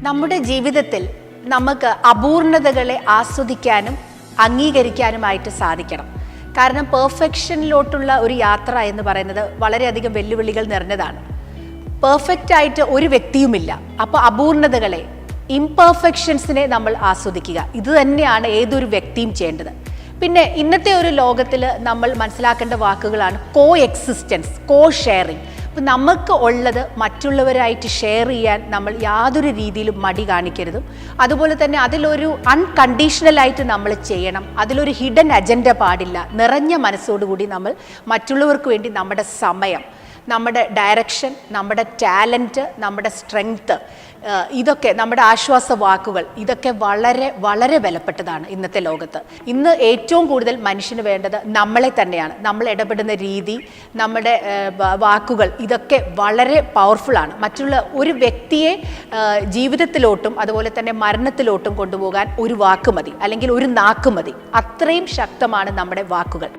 നമ്മുടെ ജീവിതത്തിൽ നമുക്ക് അപൂർണതകളെ ആസ്വദിക്കാനും അംഗീകരിക്കാനുമായിട്ട് സാധിക്കണം. കാരണം പെർഫെക്ഷനിലോട്ടുള്ള ഒരു യാത്ര എന്ന് പറയുന്നത് വളരെയധികം വെല്ലുവിളികൾ നിറഞ്ഞതാണ്. പെർഫെക്റ്റ് ആയിട്ട് ഒരു വ്യക്തിയുമില്ല. അപ്പോൾ അപൂർണതകളെ, ഇംപെർഫെക്ഷൻസിനെ നമ്മൾ ആസ്വദിക്കുക. ഇത് തന്നെയാണ് ഏതൊരു വ്യക്തിയും ചെയ്യേണ്ടത്. പിന്നെ ഇന്നത്തെ ഒരു ലോകത്തിൽ നമ്മൾ മനസ്സിലാക്കേണ്ട വാക്കുകളാണ് കോ എക്സിസ്റ്റൻസ്, കോ ഷെയറിങ്. അപ്പം നമുക്ക് ഉള്ളത് മറ്റുള്ളവരായിട്ട് ഷെയർ ചെയ്യാൻ നമ്മൾ യാതൊരു രീതിയിലും മടി കാണിക്കരുതും. അതുപോലെ തന്നെ അതിലൊരു അൺകണ്ടീഷണലായിട്ട് നമ്മൾ ചെയ്യണം. അതിലൊരു ഹിഡൻ അജണ്ട പാടില്ല. നിറഞ്ഞ മനസ്സോടുകൂടി നമ്മൾ മറ്റുള്ളവർക്ക് വേണ്ടി നമ്മുടെ സമയം, നമ്മുടെ ഡയറക്ഷൻ, നമ്മുടെ ടാലൻറ്റ്, നമ്മുടെ സ്ട്രെങ്ത്ത്, ഇതൊക്കെ നമ്മുടെ ആശ്വാസ വാക്കുകൾ, ഇതൊക്കെ വളരെ വളരെ വിലപ്പെട്ടതാണ് ഇന്നത്തെ ലോകത്ത്. ഇന്ന് ഏറ്റവും കൂടുതൽ മനുഷ്യന് വേണ്ടത് നമ്മളെ തന്നെയാണ്. നമ്മൾ ഇടപെടുന്ന രീതി, നമ്മുടെ വാക്കുകൾ, ഇതൊക്കെ വളരെ പവർഫുള്ളാണ്. മറ്റുള്ള ഒരു വ്യക്തിയെ ജീവിതത്തിലോട്ടും അതുപോലെ തന്നെ മരണത്തിലോട്ടും കൊണ്ടുപോകാൻ ഒരു വാക്ക് മതി, അല്ലെങ്കിൽ ഒരു നാക്ക് മതി. അത്രയും ശക്തമാണ് നമ്മുടെ വാക്കുകൾ.